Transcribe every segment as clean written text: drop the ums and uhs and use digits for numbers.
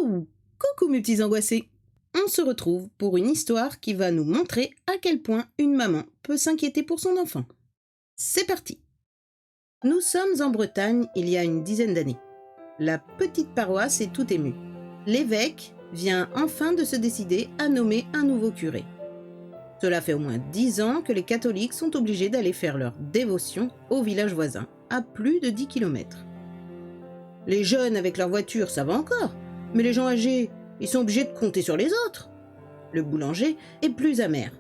Oh, coucou mes petits angoissés. On se retrouve pour une histoire qui va nous montrer à quel point une maman peut s'inquiéter pour son enfant. C'est parti. Nous sommes en Bretagne il y a une dizaine d'années. La petite paroisse est tout émue. L'évêque vient enfin de se décider à nommer un nouveau curé. Cela fait au moins 10 ans que les catholiques sont obligés d'aller faire leur dévotion au village voisin, à plus de 10 kilomètres. Les jeunes avec leur voiture, ça va encore, mais les gens âgés, ils sont obligés de compter sur les autres. Le boulanger est plus amer.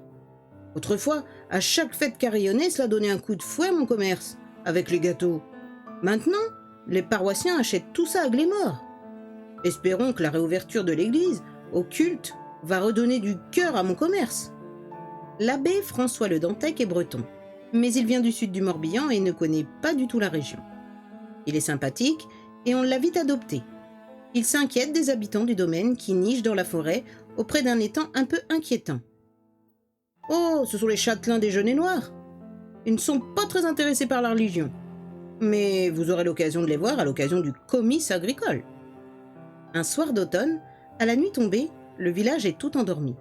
Autrefois, à chaque fête carillonnée, cela donnait un coup de fouet à mon commerce, avec les gâteaux. Maintenant, les paroissiens achètent tout ça à Glémort. Espérons que la réouverture de l'église, au culte, va redonner du cœur à mon commerce. L'abbé François Le Dantec est breton, mais il vient du sud du Morbihan et ne connaît pas du tout la région. Il est sympathique et on l'a vite adopté. Il s'inquiète des habitants du domaine qui nichent dans la forêt auprès d'un étang un peu inquiétant. « Oh, ce sont les châtelains des jeunes et noirs. Ils ne sont pas très intéressés par la religion. Mais vous aurez l'occasion de les voir à l'occasion du comice agricole. » Un soir d'automne, à la nuit tombée, le village est tout endormi.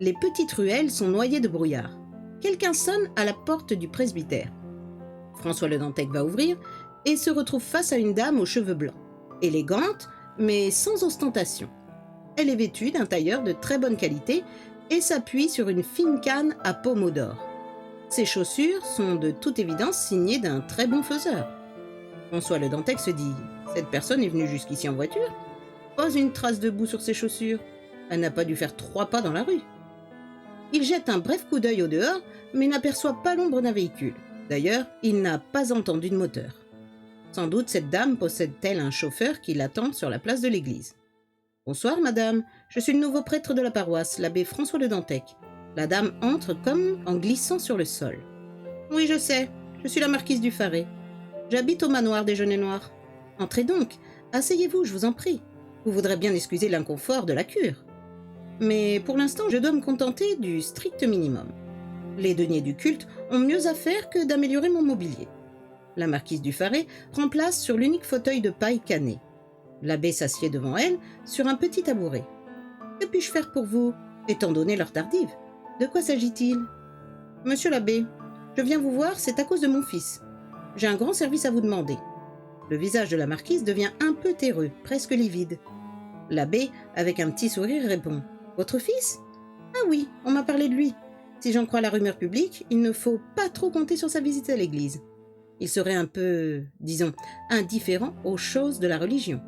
Les petites ruelles sont noyées de brouillard. Quelqu'un sonne à la porte du presbytère. François Le Dantec va ouvrir et se retrouve face à une dame aux cheveux blancs, élégante, mais sans ostentation. Elle est vêtue d'un tailleur de très bonne qualité et s'appuie sur une fine canne à pommeau d'or. Ses chaussures sont de toute évidence signées d'un très bon faiseur. François Le Dantec se dit « Cette personne est venue jusqu'ici en voiture. Pas une trace de boue sur ses chaussures. Elle n'a pas dû faire 3 pas dans la rue. » Il jette un bref coup d'œil au dehors, mais n'aperçoit pas l'ombre d'un véhicule. D'ailleurs, il n'a pas entendu de moteur. Sans doute cette dame possède-t-elle un chauffeur qui l'attend sur la place de l'église. « Bonsoir, madame. Je suis le nouveau prêtre de la paroisse, l'abbé François Le Dantec. » La dame entre comme en glissant sur le sol. « Oui, je sais. Je suis la marquise du Faré. J'habite au manoir des Jeunes et Noirs. Entrez donc. Asseyez-vous, je vous en prie. Vous voudrez bien excuser l'inconfort de la cure. Mais pour l'instant, je dois me contenter du strict minimum. Les deniers du culte ont mieux à faire que d'améliorer mon mobilier. » La marquise du Faré prend place sur l'unique fauteuil de paille canné. L'abbé s'assied devant elle sur un petit tabouret. « Que puis-je faire pour vous, étant donné l'heure tardive? De quoi s'agit-il ?»« Monsieur l'abbé, je viens vous voir, c'est à cause de mon fils. J'ai un grand service à vous demander. » Le visage de la marquise devient un peu terreux, presque livide. L'abbé, avec un petit sourire, répond « Votre fils? Ah oui, on m'a parlé de lui. Si j'en crois la rumeur publique, il ne faut pas trop compter sur sa visite à l'église. Il serait un peu, disons, indifférent aux choses de la religion. »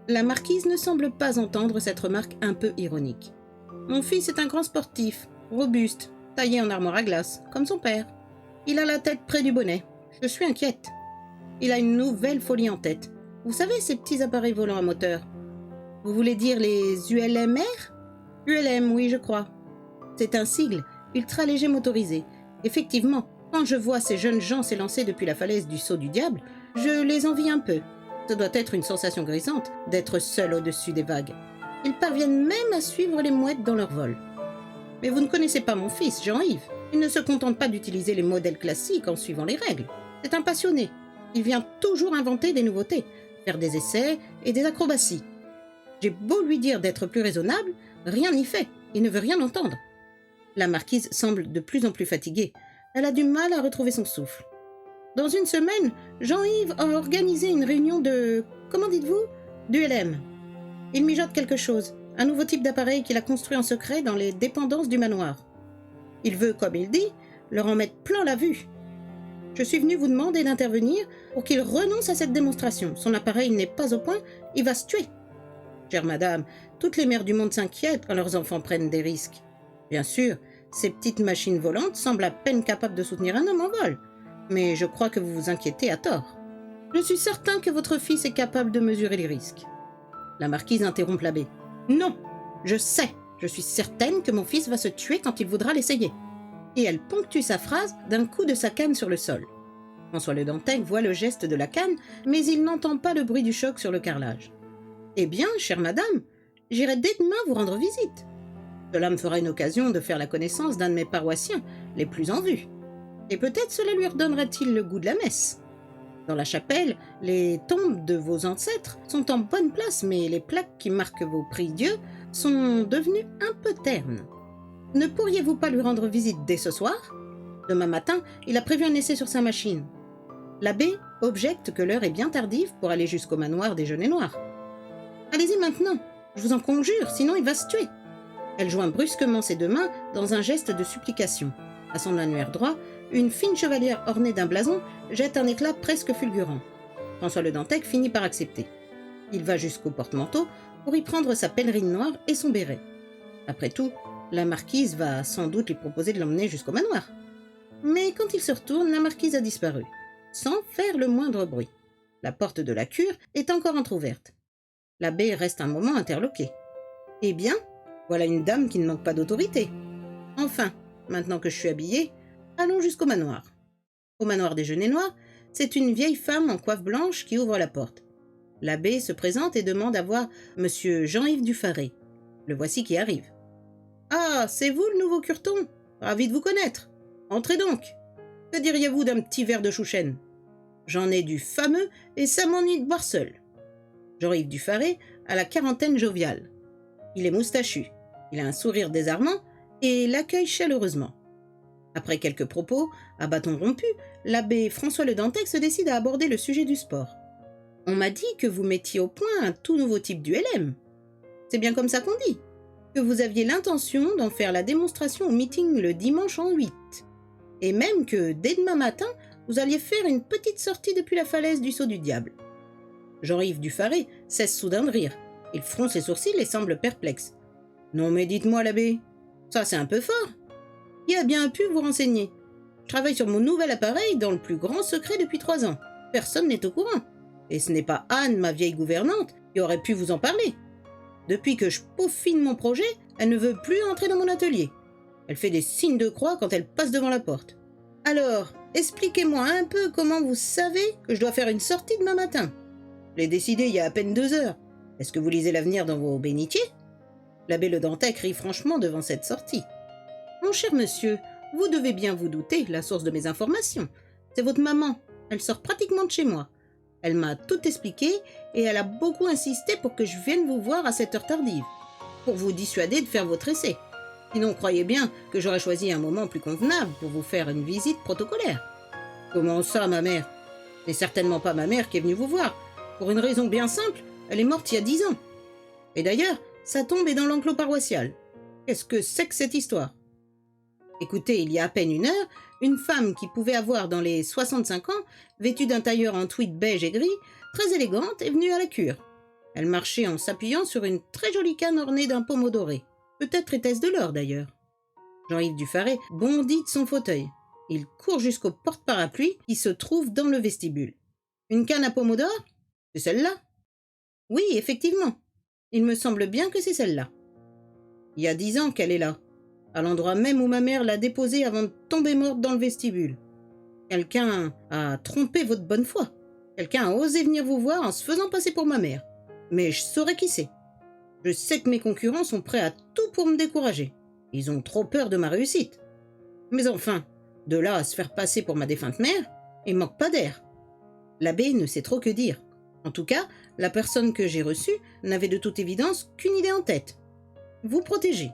La marquise ne semble pas entendre cette remarque un peu ironique. « Mon fils est un grand sportif, robuste, taillé en armoire à glace, comme son père. Il a la tête près du bonnet. Je suis inquiète. Il a une nouvelle folie en tête. Vous savez, ces petits appareils volants à moteur. Vous voulez dire les ULMR? ULM, oui, je crois. C'est un sigle ultra léger motorisé. Effectivement, quand je vois ces jeunes gens s'élancer depuis la falaise du Saut du Diable, je les envie un peu. Ce doit être une sensation grisante d'être seul au-dessus des vagues. Ils parviennent même à suivre les mouettes dans leur vol. Mais vous ne connaissez pas mon fils, Jean-Yves. Il ne se contente pas d'utiliser les modèles classiques en suivant les règles. C'est un passionné. Il vient toujours inventer des nouveautés, faire des essais et des acrobaties. J'ai beau lui dire d'être plus raisonnable, rien n'y fait. Il ne veut rien entendre. La marquise semble de plus en plus fatiguée. Elle a du mal à retrouver son souffle. Dans une semaine, Jean-Yves a organisé une réunion de... comment dites-vous? D'ULM. Il mijote quelque chose, un nouveau type d'appareil qu'il a construit en secret dans les dépendances du manoir. Il veut, comme il dit, leur en mettre plein la vue. Je suis venue vous demander d'intervenir pour qu'il renonce à cette démonstration. Son appareil n'est pas au point, il va se tuer. Chère madame, toutes les mères du monde s'inquiètent quand leurs enfants prennent des risques. Bien sûr, ces petites machines volantes semblent à peine capables de soutenir un homme en vol. Mais je crois que vous vous inquiétez à tort. Je suis certain que votre fils est capable de mesurer les risques. La marquise interrompt l'abbé. Non, je sais, je suis certaine que mon fils va se tuer quand il voudra l'essayer. Et elle ponctue sa phrase d'un coup de sa canne sur le sol. François Le Dantec voit le geste de la canne, mais il n'entend pas le bruit du choc sur le carrelage. Eh bien, chère madame, j'irai dès demain vous rendre visite. Cela me fera une occasion de faire la connaissance d'un de mes paroissiens, les plus en vue. Et peut-être cela lui redonnera-t-il le goût de la messe. Dans la chapelle, les tombes de vos ancêtres sont en bonne place, mais les plaques qui marquent vos prie-dieux sont devenues un peu ternes. Ne pourriez-vous pas lui rendre visite dès ce soir? Demain matin, il a prévu un essai sur sa machine. L'abbé objecte que l'heure est bien tardive pour aller jusqu'au manoir des Genêts Noirs. Allez-y maintenant, je vous en conjure, sinon il va se tuer. Elle joint brusquement ses 2 mains dans un geste de supplication. À son annuaire droit, une fine chevalière ornée d'un blason jette un éclat presque fulgurant. François le Dantec finit par accepter. Il va jusqu'au porte-manteau pour y prendre sa pèlerine noire et son béret. Après tout, la marquise va sans doute lui proposer de l'emmener jusqu'au manoir. Mais quand il se retourne, la marquise a disparu, sans faire le moindre bruit. La porte de la cure est encore entr'ouverte. L'abbé reste un moment interloqué. Eh bien, voilà une dame qui ne manque pas d'autorité. Enfin, maintenant que je suis habillée, allons jusqu'au manoir. Au manoir des Genêts Noirs, c'est une vieille femme en coiffe blanche qui ouvre la porte. L'abbé se présente et demande à voir monsieur Jean-Yves Dufarré. Le voici qui arrive. « Ah, c'est vous le nouveau curton? Ravi de vous connaître. Entrez donc. Que diriez-vous d'un petit verre de chouchen? J'en ai du fameux et ça m'ennuie de boire seul. » Jean-Yves Dufarré a la quarantaine joviale. Il est moustachu, il a un sourire désarmant et l'accueille chaleureusement. Après quelques propos, à bâton rompu, l'abbé François le Dantec se décide à aborder le sujet du sport. « On m'a dit que vous mettiez au point un tout nouveau type d'ULM. C'est bien comme ça qu'on dit. Que vous aviez l'intention d'en faire la démonstration au meeting le dimanche en 8. Et même que, dès demain matin, vous alliez faire une petite sortie depuis la falaise du Saut du Diable. » Jean-Yves Dufarré cesse soudain de rire. Il fronce ses sourcils et semble perplexe. « Non mais dites-moi l'abbé, ça c'est un peu fort. Qui a bien pu vous renseigner? Je travaille sur mon nouvel appareil dans le plus grand secret depuis 3 ans. Personne n'est au courant. Et ce n'est pas Anne, ma vieille gouvernante, qui aurait pu vous en parler. Depuis que je peaufine mon projet, elle ne veut plus entrer dans mon atelier. Elle fait des signes de croix quand elle passe devant la porte. Alors, expliquez-moi un peu comment vous savez que je dois faire une sortie demain matin. Je l'ai décidé il y a à peine 2 heures. Est-ce que vous lisez l'avenir dans vos bénitiers? » L'abbé Le Dantec rit franchement devant cette sortie. « Mon cher monsieur, vous devez bien vous douter, la source de mes informations. C'est votre maman. Elle sort pratiquement de chez moi. Elle m'a tout expliqué et elle a beaucoup insisté pour que je vienne vous voir à cette heure tardive, pour vous dissuader de faire votre essai. Sinon, croyez bien que j'aurais choisi un moment plus convenable pour vous faire une visite protocolaire. » « Comment ça, ma mère? Ce n'est certainement pas ma mère qui est venue vous voir. Pour une raison bien simple, elle est morte il y a 10 ans. Et d'ailleurs, sa tombe est dans l'enclos paroissial. Qu'est-ce que c'est que cette histoire? Écoutez, il y a à peine 1 heure, une femme qui pouvait avoir dans les 65 ans, vêtue d'un tailleur en tweed beige et gris, très élégante, est venue à la cure. Elle marchait en s'appuyant sur une très jolie canne ornée d'un pommeau doré. Peut-être était-ce de l'or d'ailleurs. Jean-Yves Dufarré bondit de son fauteuil. Il court jusqu'au porte-parapluie qui se trouve dans le vestibule. Une canne à pommeau d'or? C'est celle-là? Oui, effectivement. Il me semble bien que c'est celle-là. Il y a 10 ans qu'elle est là, à l'endroit même où ma mère l'a déposée avant de tomber morte dans le vestibule. Quelqu'un a trompé votre bonne foi. Quelqu'un a osé venir vous voir en se faisant passer pour ma mère. Mais je saurais qui c'est. Je sais que mes concurrents sont prêts à tout pour me décourager. Ils ont trop peur de ma réussite. Mais enfin, de là à se faire passer pour ma défunte mère, il manque pas d'air. L'abbé ne sait trop que dire. En tout cas, la personne que j'ai reçue n'avait de toute évidence qu'une idée en tête. Vous protéger.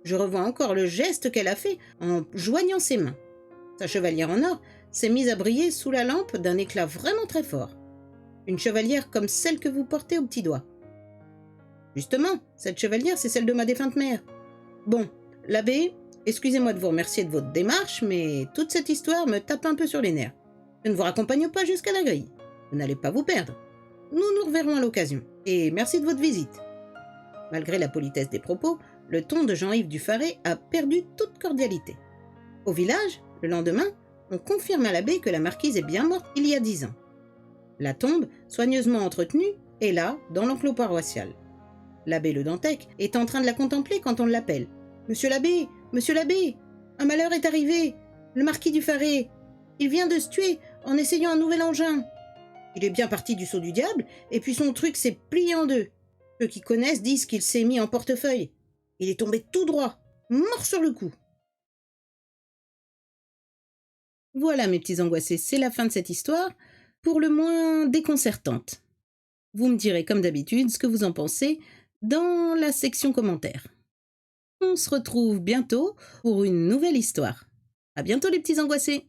Je revois encore le geste qu'elle a fait en joignant ses mains. Sa chevalière en or s'est mise à briller sous la lampe d'un éclat vraiment très fort. Une chevalière comme celle que vous portez au petit doigt. Justement, cette chevalière, c'est celle de ma défunte mère. Bon, l'abbé, excusez-moi de vous remercier de votre démarche, mais toute cette histoire me tape un peu sur les nerfs. Je ne vous raccompagne pas jusqu'à la grille. Vous n'allez pas vous perdre. Nous nous reverrons à l'occasion. Et merci de votre visite. » Malgré la politesse des propos, le ton de Jean-Yves Dufarré a perdu toute cordialité. Au village, le lendemain, on confirme à l'abbé que la marquise est bien morte il y a 10 ans. La tombe, soigneusement entretenue, est là, dans l'enclos paroissial. L'abbé Le Dantec est en train de la contempler quand on l'appelle. « Monsieur l'abbé, un malheur est arrivé. Le marquis Dufarré, il vient de se tuer en essayant un nouvel engin. Il est bien parti du Saut du Diable, et puis son truc s'est plié en 2. Ceux qui connaissent disent qu'il s'est mis en portefeuille. Il est tombé tout droit, mort sur le coup. » Voilà mes petits angoissés, c'est la fin de cette histoire. pour le moins déconcertante. Vous me direz comme d'habitude ce que vous en pensez dans la section commentaires. On se retrouve bientôt pour une nouvelle histoire. À bientôt les petits angoissés!